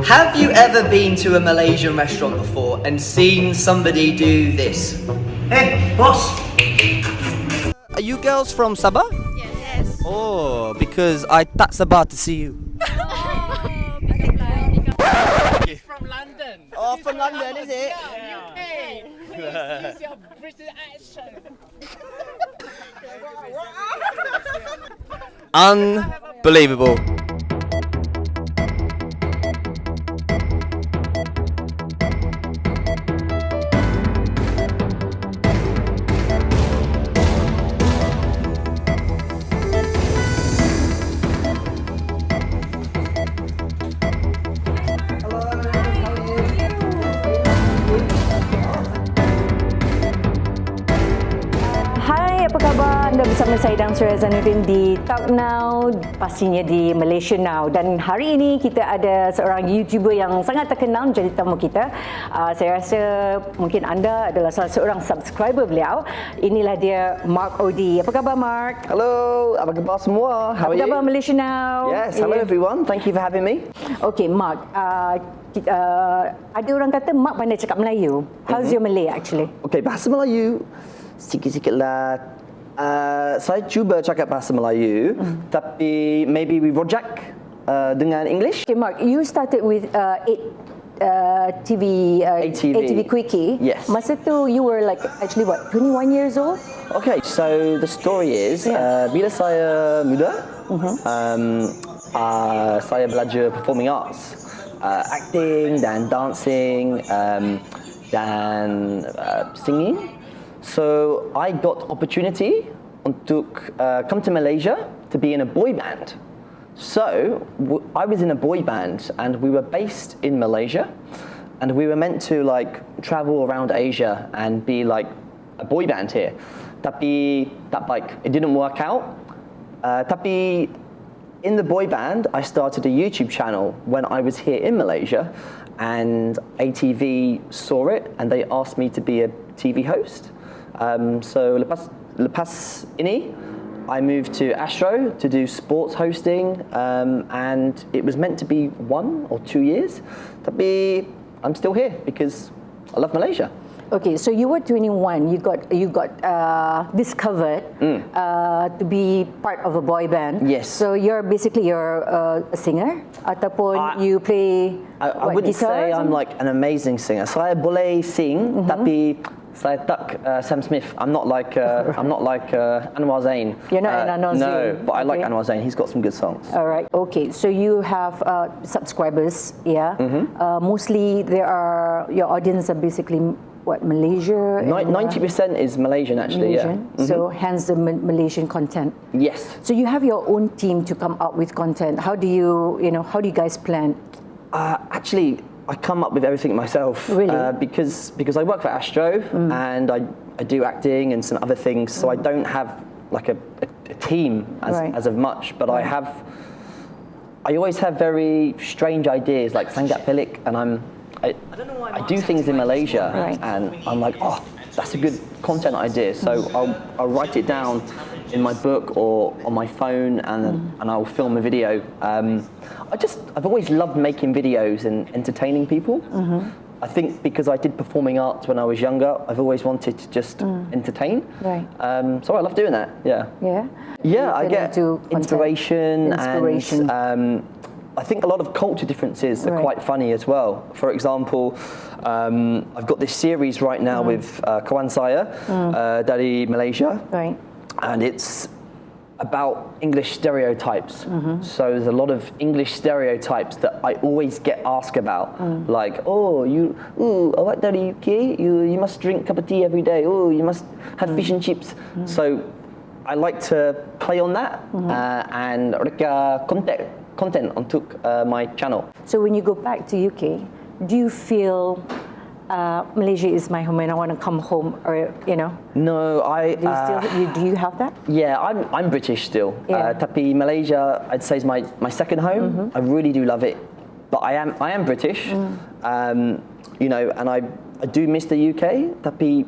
Have you ever been to a Malaysian restaurant before and seen somebody do this? Hey, boss! Are you girls from Sabah? Yes. Oh, because I tak sabar to see you. He's from London. Oh, from London, is it? Hey, please use your British accent. Unbelievable. Hai, apa khabar? Anda bersama saya dan Surya Zainuddin di Talk Now, pastinya di Malaysia Now. Dan hari ini kita ada seorang YouTuber yang sangat terkenal menjadi tamu kita. Saya rasa mungkin anda adalah salah seorang subscriber beliau. Inilah dia, Mark Odi. Apa khabar, Mark? Hello, apa khabar semua? How are Apa khabar you? Malaysia Now? Yes, hello everyone. Thank you for having me. Okay, Mark. Ada orang kata Mark pandai cakap Melayu. How's your Malay actually? Okay, bahasa Melayu sikit-sikit lah. Saya cuba cakap bahasa Melayu, tapi maybe we rojak dengan English. Okay, Mark, you started with TV Quickie. Yes. Masa tu you were like actually what, 21 years old? Okay, so the story is bila saya muda, saya belajar performing arts, acting dan dancing dan singing. So I got opportunity untuk come to Malaysia to be in a boy band. So I was in a boy band and we were based in Malaysia and we were meant to like travel around Asia and be like a boy band here. Tapi it didn't work out. Tapi in the boy band I started a YouTube channel when I was here in Malaysia and ATV saw it and they asked me to be a TV host. So lepas ini, I moved to Astro to do sports hosting, and it was meant to be 1 or 2 years. Tapi I'm still here because I love Malaysia. Okay, so you were 21. You got discovered to be part of a boy band. Yes. So you're a singer, ataupun you play I wouldn't guitar? say I'm like an amazing singer. Saya boleh sing, tapi saya tak Sam Smith. I'm not like Anwar Zain. You're not Anwar Zain. No, but I like Okay. Anwar Zain. He's got some good songs. All right. Okay. So you have subscribers, yeah. Mostly your audience are basically what, Malaysia? 90% is Malaysian actually. Malaysian. Yeah. So hence the Malaysian content. Yes. So you have your own team to come up with content. How do you guys plan? Actually, I come up with everything myself. Really? Because I work for Astro and I do acting and some other things, so I don't have like a team as of much, but I always have very strange ideas like Sangat Pelik, and I do things in Malaysia and I'm like, oh, that's a good content idea, so I'll write it down in my book or on my phone and I'll film a video. I've always loved making videos and entertaining people. I think because I did performing arts when I was younger, I've always wanted to just entertain. Right. So I love doing that. Yeah. Yeah. Yeah, I get inspiration. And I think a lot of culture differences are quite funny as well. For example, I've got this series right now with kawan saya dari Malaysia. Right. And it's about English stereotypes. So there's a lot of English stereotypes that I always get asked about. Like, awak dari UK, you must drink a cup of tea every day. Oh, you must have fish and chips. So I like to play on that and content untuk my channel. So when you go back to UK, do you feel Malaysia is my home and I want to come home, or No, do you have that? Yeah, I'm British still. Yeah. Tapi Malaysia, I'd say is my second home. I really do love it, but I am British. And I do miss the UK. Tapi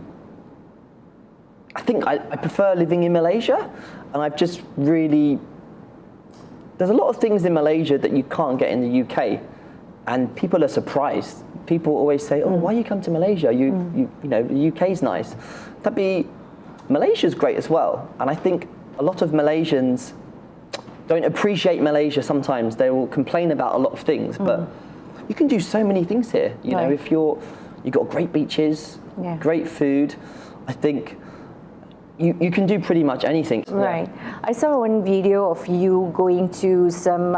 I think I prefer living in Malaysia, and I've just really. There's a lot of things in Malaysia that you can't get in the UK. and people are surprised. People always say, "Oh, why you come to Malaysia? You know, the UK's nice." Malaysia's great as well, and I think a lot of Malaysians don't appreciate Malaysia. Sometimes they will complain about a lot of things, but you can do so many things here. You know, if you've got great beaches, great food. I think you can do pretty much anything. Right. I saw one video of you going to some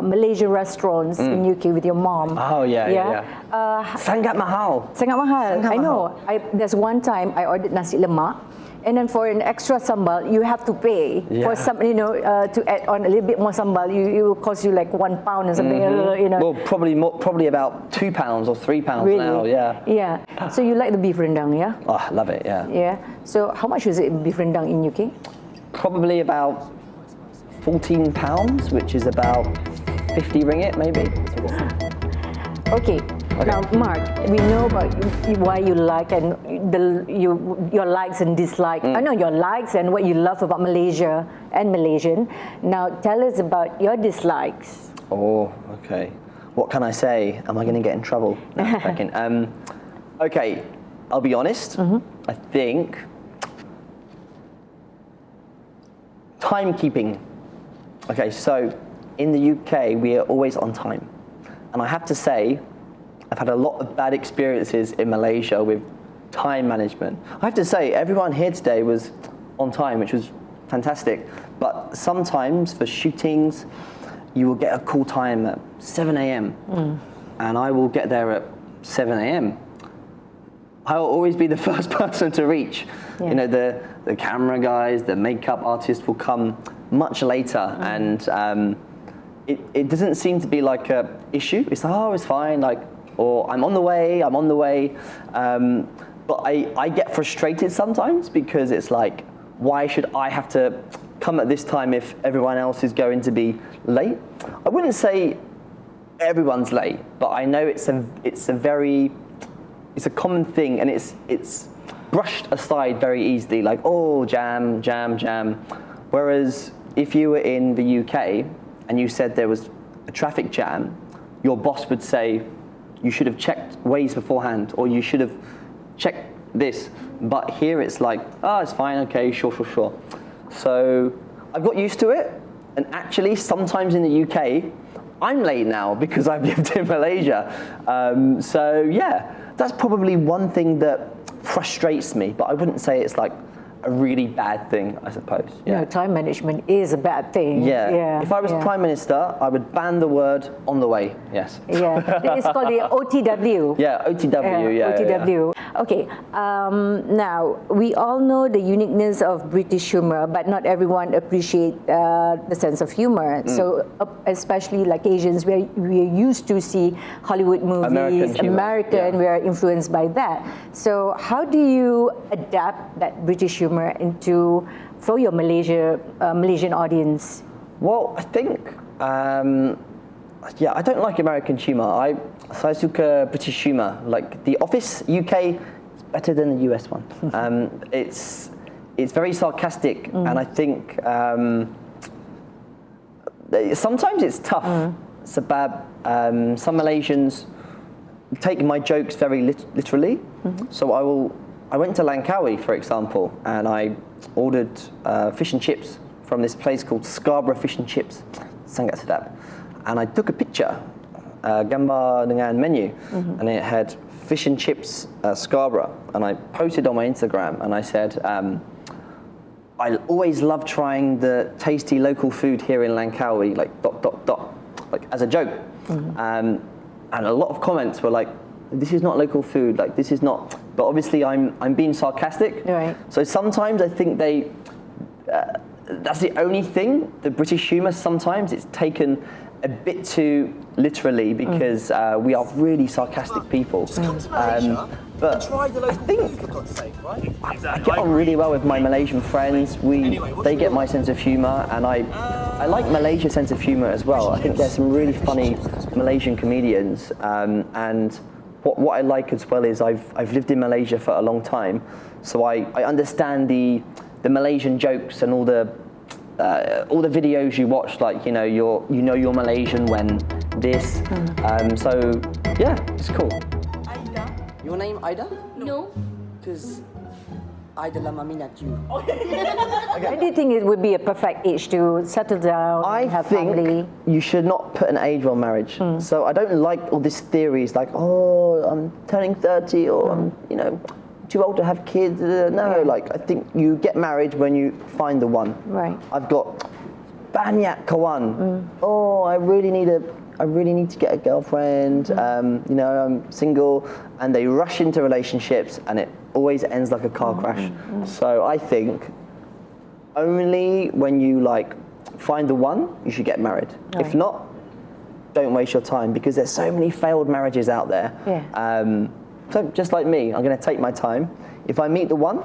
Malaysian restaurants in UK with your mom. Oh yeah. Sangat mahal. Sangat mahal. Sangat I know. There's one time I ordered nasi lemak, and then for an extra sambal, you have to pay for some, you know, to add on a little bit more sambal. It will cost you like £1 or something. You know. Well, probably about £2 or £3 really? now. Yeah. Yeah. So you like the beef rendang, yeah? Oh, I love it. Yeah. Yeah. So how much was it beef rendang in UK? Probably about £14, which is about 50 ringgit, maybe. Okay. Now, Mark, we know about why you like and your likes and dislikes. I know your likes and what you love about Malaysia and Malaysian. Now, tell us about your dislikes. Oh, okay. What can I say? Am I going to get in trouble? No, okay, I'll be honest. I think timekeeping. Okay, so in the UK, we are always on time. And I have to say, I've had a lot of bad experiences in Malaysia with time management. I have to say, everyone here today was on time, which was fantastic. But sometimes for shootings, you will get a call time at 7 a.m. And I will get there at 7 a.m. I will always be the first person to reach. You know, the camera guys, the makeup artist will come much later, and it doesn't seem to be like a issue. It's like, oh, it's fine, like, or I'm on the way. But I get frustrated sometimes because it's like, why should I have to come at this time if everyone else is going to be late? I wouldn't say everyone's late, but I know it's a common thing, and it's brushed aside very easily, like, oh, jam. Whereas if you were in the UK and you said there was a traffic jam, your boss would say, you should have checked Waze beforehand, or you should have checked this. But here it's like, oh, it's fine, okay, sure. So I've got used to it, and actually sometimes in the UK, I'm late now because I've lived in Malaysia. So yeah, that's probably one thing that frustrates me, but I wouldn't say it's like a really bad thing, I suppose. No, time management is a bad thing. Yeah. If I was Prime Minister, I would ban the word on the way. Yes. Yeah. It's called the OTW. Yeah, OTW. OTW. Okay. Now, we all know the uniqueness of British humor, but not everyone appreciates the sense of humor. So, especially like Asians, we're used to see Hollywood movies, American, we are influenced by that. So, how do you adapt that British humor for your Malaysian audience? Well, I think, I don't like American humour. Saya suka British humour. Like The Office UK is better than the US one. It's very sarcastic, and I think sometimes it's tough. Sebab some Malaysians take my jokes very literally. So I went to Langkawi, for example, and I ordered fish and chips from this place called Scarborough Fish and Chips, sangat sedap. And I took a picture, gambar dengan menu, and it had fish and chips Scarborough, and I posted on my Instagram, and I said, I always love trying the tasty local food here in Langkawi, like ... like as a joke. And a lot of comments were like, this is not local food, like this is not, but obviously I'm being sarcastic. Right. So sometimes I think that's the only thing, the British humour, sometimes it's taken a bit too literally because we are really sarcastic people. But I think I get on really well with my Malaysian friends. They get my sense of humour, and I like Malaysia's sense of humour as well. I think there's some really funny Malaysian comedians, and what I like as well is I've lived in Malaysia for a long time, so I understand the Malaysian jokes and all the videos you watch, like you're Malaysian when this. So yeah, it's cool. Your name Ida? No. Because Ida la mami not you. When do you think it would be a perfect age to settle down, I have think family? you should not put an age on marriage. So I don't like all these theories like, oh, I'm turning 30 or I'm, too old to have kids. No, like I think you get married when you find the one. Right. I've got banyak kawan. Oh, I really need to get a girlfriend. I'm single, and they rush into relationships, and it always ends like a car crash. So I think only when you find the one, you should get married. Right. If not, don't waste your time, because there's so many failed marriages out there. Yeah. So just like me, I'm going to take my time. If I meet the one,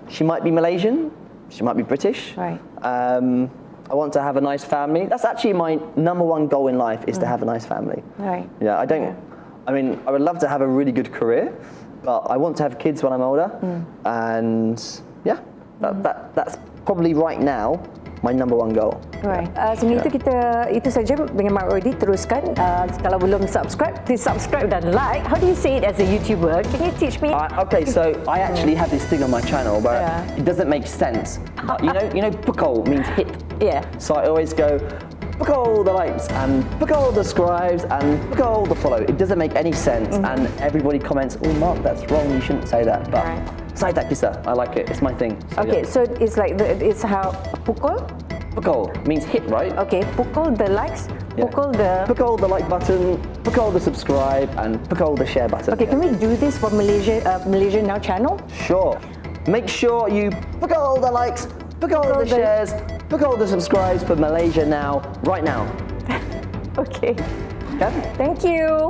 she might be Malaysian, she might be British. Right. I want to have a nice family. That's actually my number one goal in life, is to have a nice family. Right. Yeah, I would love to have a really good career, but I want to have kids when I'm older. And yeah, that's probably right now my number one goal. Right. Sebelum itu saja dengan Mak Rodi. Teruskan. Kalau belum subscribe, please subscribe dan like. How do you say it as a YouTuber? Can you teach me? Okay, so I actually have this thing on my channel where it doesn't make sense. You know, pukul means hit. Yeah. So I always go, pukul the likes and pukul the subscribes and pukul the follow. It doesn't make any sense, and everybody comments, oh Mark, that's wrong, you shouldn't say that. But saya tak kisah, I like it, it's my thing. So, Okay, yeah. so it's like it's how pukul. Pukul means hit, right? Okay, pukul the likes, pukul the. Pukul the like button, pukul the subscribe, and pukul the share button. Okay, can we do this for Malaysia Now channel? Sure. Make sure you pukul the likes, pukul the shares, pukul the subscribes for Malaysia Now, right now. Okay. Okay? Thank you.